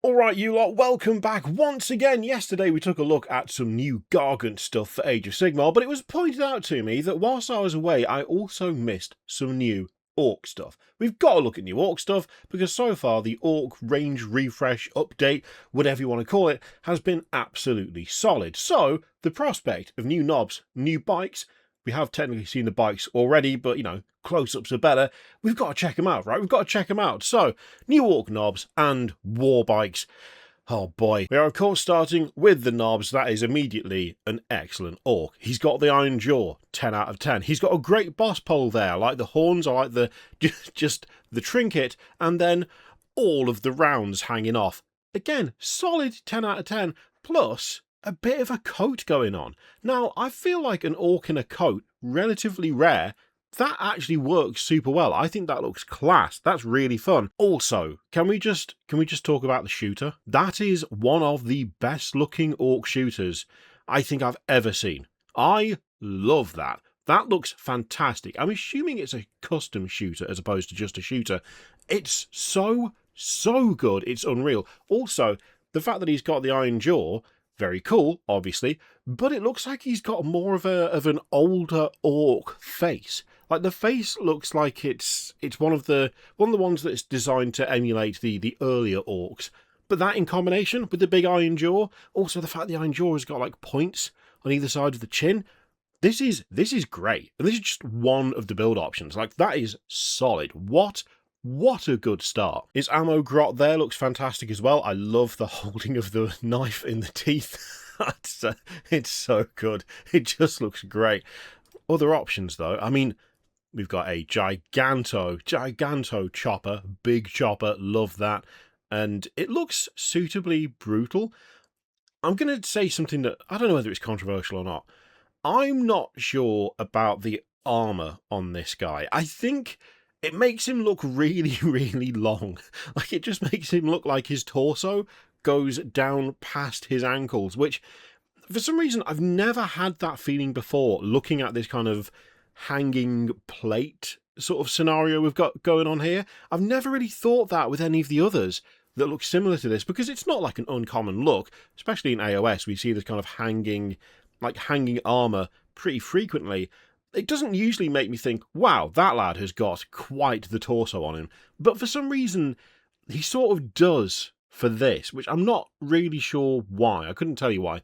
Alright, you lot, welcome back once again. Yesterday we took a look at some new Gargant stuff for Age of Sigmar, but it was pointed out to me that whilst I was away, I also missed some new Ork stuff. We've got to look at new Ork stuff, because so far the Ork range refresh, update, whatever you want to call it, has been absolutely solid. So, the prospect of new knobs, new bikes, we have technically seen the bikes already, but, you know, close-ups are better. We've got to check them out, right? We've got to check them out. So, new Ork Nobz and Warbikes. Oh boy. We are of course starting with the Nobz. That is immediately an excellent Ork. He's got the Iron Jaw, 10 out of 10. He's got a great boss pole there. I like the horns, I like the just the trinket, and then all of the rounds hanging off. Again, solid 10 out of 10, plus a bit of a coat going on. Now, I feel like an Ork in a coat, relatively rare. That actually works super well. I think that looks class. That's really fun. Also, can we just talk about the shooter? That is one of the best looking Ork shooters I think I've ever seen. I love that. That looks fantastic. I'm assuming it's a custom shooter as opposed to just a shooter. It's so good. It's unreal. Also, the fact that he's got the Iron Jaw, very cool, obviously, but it looks like he's got more of an older Ork face. Like, the face looks like it's one of the ones that's designed to emulate the earlier Orks. But that in combination with the big Iron Jaw, also the fact the Iron Jaw has got like points on either side of the chin, this is great. And this is just one of the build options. Like, that is solid. What a good start. His ammo grot there looks fantastic as well. I love the holding of the knife in the teeth. It's so good. It just looks great. Other options though, I mean, we've got a giganto chopper, big chopper, love that. And it looks suitably brutal. I'm going to say something that, I don't know whether it's controversial or not. I'm not sure about the armour on this guy. I think it makes him look really, really long. Like, it just makes him look like his torso goes down past his ankles, which, for some reason, I've never had that feeling before, looking at this kind of hanging plate sort of scenario we've got going on here. I've never really thought that with any of the others that look similar to this, because it's not like an uncommon look, especially in AOS. We see this kind of hanging armour pretty frequently. It doesn't usually make me think, wow, that lad has got quite the torso on him. But for some reason, he sort of does for this, which I'm not really sure why. I couldn't tell you why.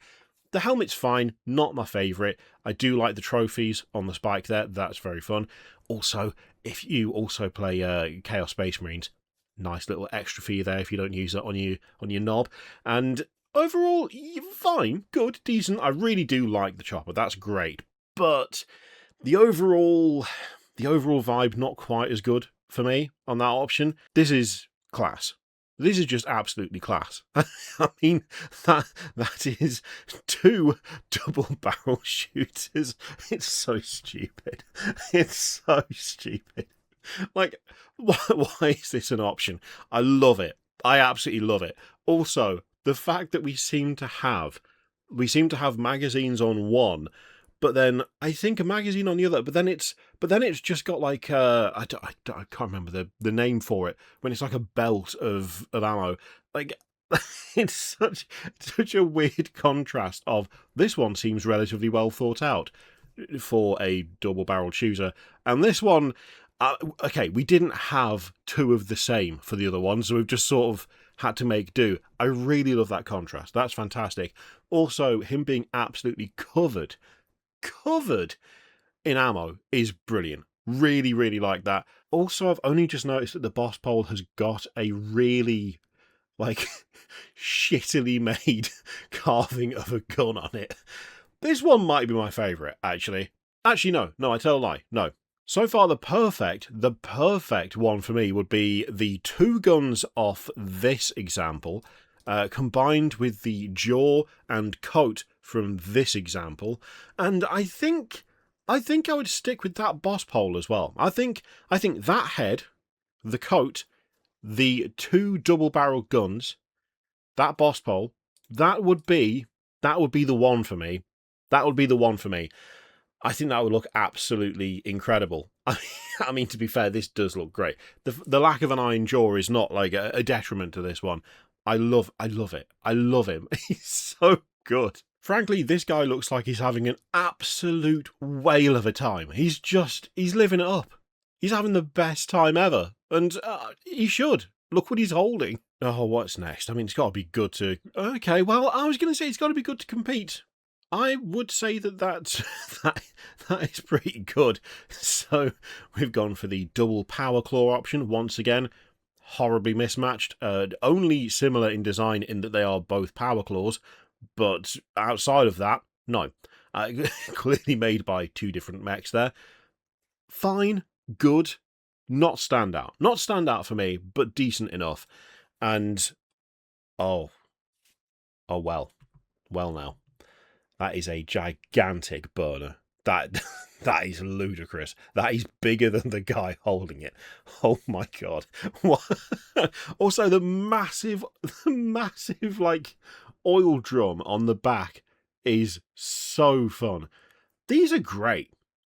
The helmet's fine, not my favourite. I do like the trophies on the spike there, that's very fun. Also, if you also play Chaos Space Marines, nice little extra for you there if you don't use it on your knob. And overall, fine, good, decent. I really do like the chopper, that's great. But the overall vibe, not quite as good for me on that option. This is class. This is just absolutely class. I mean, that is 2 double barrel shooters. It's so stupid. It's so stupid. Like, why is this an option? I love it. I absolutely love it. Also, the fact that we seem to have magazines on one, but then I think a magazine on the other, but then it's just got like I can't remember the name for it, when it's like a belt of ammo. Like, it's such a weird contrast of this one seems relatively well thought out for a double barreled shooter, and this one, okay, we didn't have 2 of the same for the other one, so we've just sort of had to make do. I really love that contrast. That's fantastic. Also, him being absolutely covered in ammo is brilliant. Really, really like that. Also, I've only just noticed that the boss pole has got a really, like, shittily made carving of a gun on it. This one might be my favourite, actually. Actually, no, I tell a lie. No. So far, the perfect one for me would be the 2 guns off this example, combined with the jaw and coat from this example, and I think I would stick with that boss pole as well. I think that head, the coat, the 2 double barrel guns, that boss pole, that would be the one for me. That would be the one for me. I think that would look absolutely incredible. I mean, to be fair, this does look great. The lack of an iron jaw is not like a detriment to this one. I love it. I love him. He's so good. Frankly, this guy looks like he's having an absolute whale of a time. He's living it up. He's having the best time ever. And he should. Look what he's holding. Oh, what's next? I mean, it's got to be good to... Okay, well, I was going to say it's got to be good to compete. I would say that is pretty good. So we've gone for the double power claw option once again. Horribly mismatched. Only similar in design in that they are both power claws, but outside of that, no. Clearly made by two different mechs there. Fine, good, not stand out. Not stand out for me, but decent enough. And oh well now. That is a gigantic burner. That is ludicrous. That is bigger than the guy holding it. Oh my god. What? Also, the massive like oil drum on the back is so fun. These are great.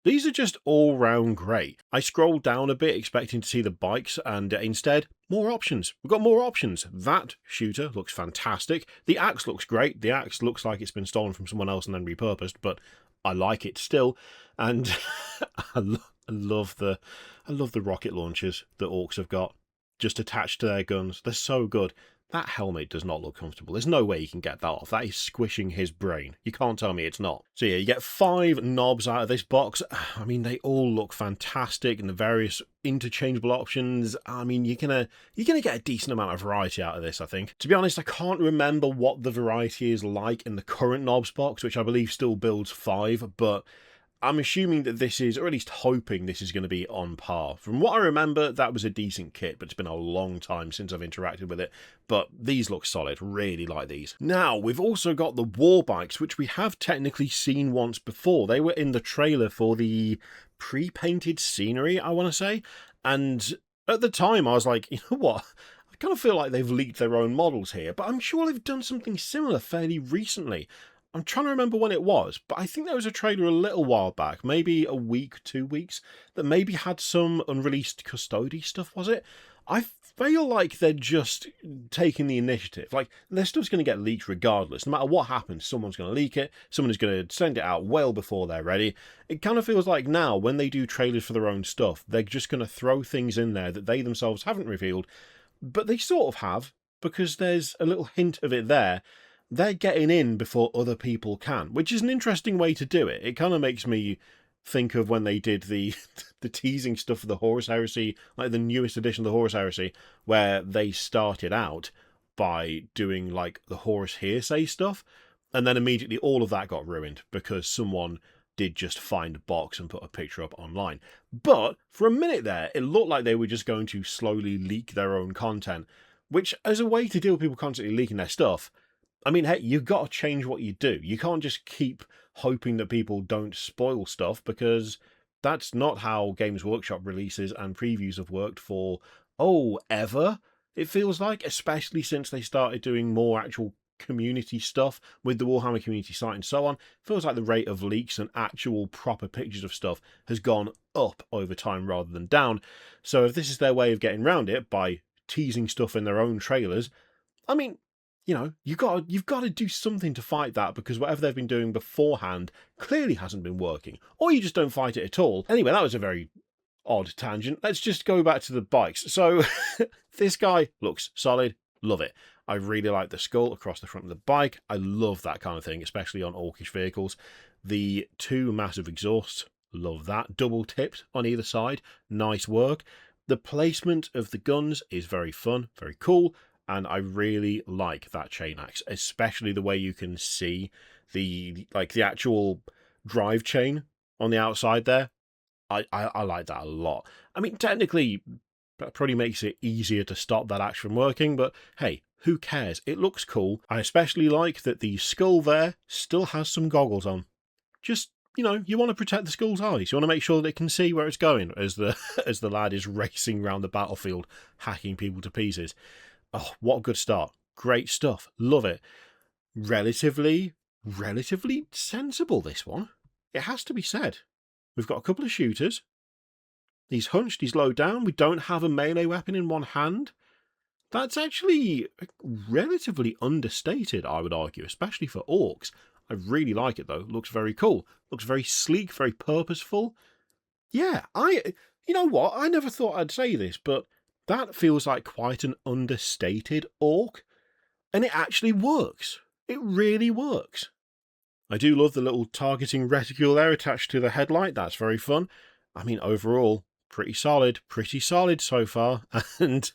These are just all round great. I scrolled down a bit expecting to see the bikes, and instead, more options. We've got more options. That shooter looks fantastic. The axe looks great. The axe looks like it's been stolen from someone else and then repurposed, but I like it still. And I love the rocket launchers that Orks have got just attached to their guns. They're so good. That helmet does not look comfortable. There's no way you can get that off. That is squishing his brain. You can't tell me it's not. So yeah, you get 5 knobs out of this box. I mean, they all look fantastic, and the various interchangeable options. I mean, you're gonna get a decent amount of variety out of this, I think. To be honest, I can't remember what the variety is like in the current knobs box, which I believe still builds 5, but I'm assuming that this is, or at least hoping this is going to be on par. From what I remember, that was a decent kit, but it's been a long time since I've interacted with it. But these look solid, really like these. Now, we've also got the Warbikes, which we have technically seen once before. They were in the trailer for the pre-painted scenery, I want to say. And at the time, I was like, you know what? I kind of feel like they've leaked their own models here, but I'm sure they've done something similar fairly recently. I'm trying to remember when it was, but I think there was a trailer a little while back, maybe a week, 2 weeks, that maybe had some unreleased Custody stuff, was it? I feel like they're just taking the initiative. Like, their stuff's going to get leaked regardless. No matter what happens, someone's going to leak it, someone is going to send it out well before they're ready. It kind of feels like now, when they do trailers for their own stuff, they're just going to throw things in there that they themselves haven't revealed, but they sort of have, because there's a little hint of it there. They're getting in before other people can, which is an interesting way to do it. It kind of makes me think of when they did the teasing stuff for the Horus Heresy, like the newest edition of the Horus Heresy, where they started out by doing like the Horus Hearsay stuff, and then immediately all of that got ruined because someone did just find a box and put a picture up online. But for a minute there, it looked like they were just going to slowly leak their own content, which, as a way to deal with people constantly leaking their stuff, I mean, hey, you've got to change what you do. You can't just keep hoping that people don't spoil stuff, because that's not how Games Workshop releases and previews have worked for, ever, it feels like, especially since they started doing more actual community stuff with the Warhammer community site and so on. It feels like the rate of leaks and actual proper pictures of stuff has gone up over time rather than down. So if this is their way of getting around it by teasing stuff in their own trailers, I mean, you know, you've got to do something to fight that, because whatever they've been doing beforehand clearly hasn't been working. Or you just don't fight it at all. Anyway, that was a very odd tangent. Let's just go back to the bikes. So, this guy looks solid. Love it. I really like the skull across the front of the bike. I love that kind of thing, especially on Orkish vehicles. The 2 massive exhausts. Love that. Double tipped on either side. Nice work. The placement of the guns is very fun, very cool. And I really like that chain axe, especially the way you can see the actual drive chain on the outside there. I like that a lot. I mean, technically, that probably makes it easier to stop that axe from working, but hey, who cares? It looks cool. I especially like that the skull there still has some goggles on. Just, you know, you want to protect the skull's eyes. You want to make sure that it can see where it's going as the lad is racing around the battlefield, hacking people to pieces. Oh, what a good start. Great stuff. Love it. Relatively sensible, this one. It has to be said. We've got a couple of shooters. He's hunched, he's low down. We don't have a melee weapon in one hand. That's actually relatively understated, I would argue, especially for orcs. I really like it though. Looks very cool. Looks very sleek, very purposeful. Yeah, you know what? I never thought I'd say this, but that feels like quite an understated orc. And it actually works. It really works. I do love the little targeting reticule there attached to the headlight. That's very fun. I mean, overall, pretty solid so far. And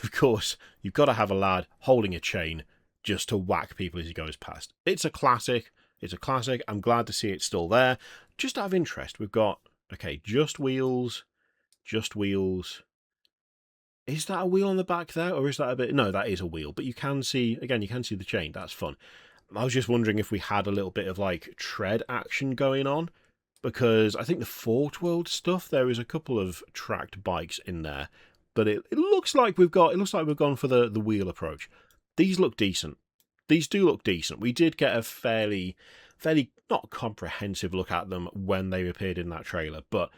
of course, you've got to have a lad holding a chain just to whack people as he goes past. It's a classic. It's a classic. I'm glad to see it's still there. Just out of interest, we've got, okay, just wheels. Is that a wheel on the back there, or is that a bit? No, that is a wheel, but you can see, again, you can see the chain. That's fun. I was just wondering if we had a little bit of like tread action going on, because I think the Fort World stuff, there is a couple of tracked bikes in there, but it looks like we've gone for the wheel approach. These look decent. These do look decent. We did get a fairly not comprehensive look at them when they appeared in that trailer, but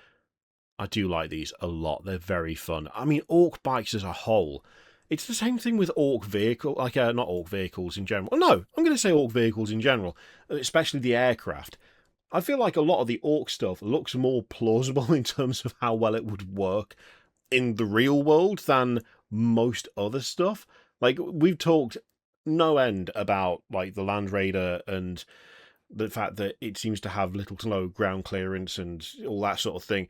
I do like these a lot. They're very fun. I mean, Ork bikes as a whole, it's the same thing with Ork vehicle, like not Ork vehicles in general. No, I'm going to say Ork vehicles in general, especially the aircraft. I feel like a lot of the Ork stuff looks more plausible in terms of how well it would work in the real world than most other stuff. Like, we've talked no end about like the Land Raider and the fact that it seems to have little to no ground clearance and all that sort of thing.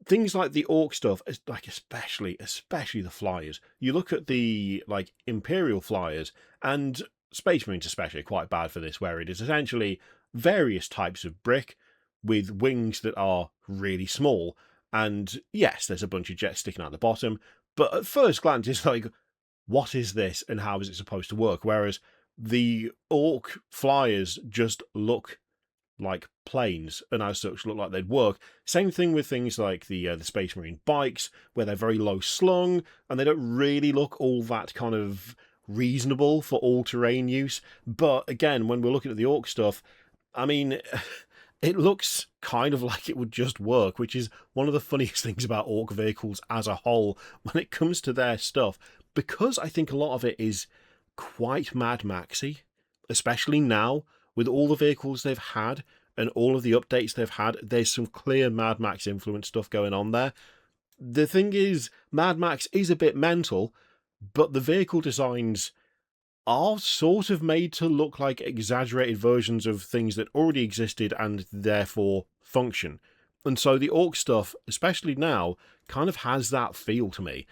Things like the orc stuff, like especially the flyers. You look at the like Imperial flyers, and Space Marines especially are quite bad for this, where it is essentially various types of brick with wings that are really small. And yes, there's a bunch of jets sticking out the bottom, but at first glance, it's like, what is this and how is it supposed to work? Whereas the orc flyers just look like planes, and as such look like they'd work. Same thing with things like the Space Marine bikes, where they're very low slung, and they don't really look all that kind of reasonable for all-terrain use. But again, when we're looking at the Orc stuff, I mean, it looks kind of like it would just work, which is one of the funniest things about Orc vehicles as a whole when it comes to their stuff, because I think a lot of it is quite Mad Maxy, especially now, with all the vehicles they've had and all of the updates they've had. There's some clear Mad Max influence stuff going on there. The thing is, Mad Max is a bit mental, but the vehicle designs are sort of made to look like exaggerated versions of things that already existed and therefore function. And so the Orc stuff, especially now, kind of has that feel to me.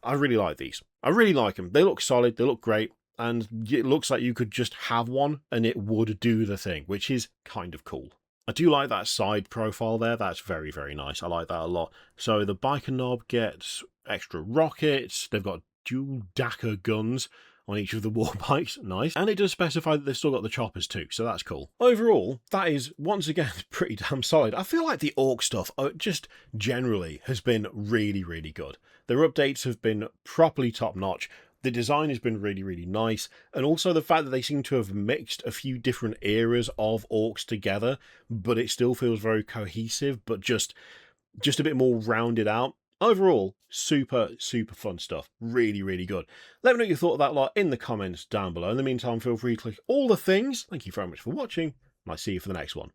I really like these. I really like them. They look solid, they look great, and it looks like you could just have one and it would do the thing, which is kind of cool. I do like that side profile there. That's very, very nice. I like that a lot. So the biker knob gets extra rockets. They've got dual Dakar guns on each of the Warbikes. Nice. And it does specify that they've still got the choppers too, so that's cool. Overall, that is, once again, pretty damn solid. I feel like the Orc stuff just generally has been really, really good. Their updates have been properly top-notch. The design has been really, really nice, and also the fact that they seem to have mixed a few different eras of Orcs together, but it still feels very cohesive, but just a bit more rounded out. Overall, super, super fun stuff. Really, really good. Let me know what you thought of that lot in the comments down below. In the meantime, feel free to click all the things. Thank you very much for watching, and I'll see you for the next one.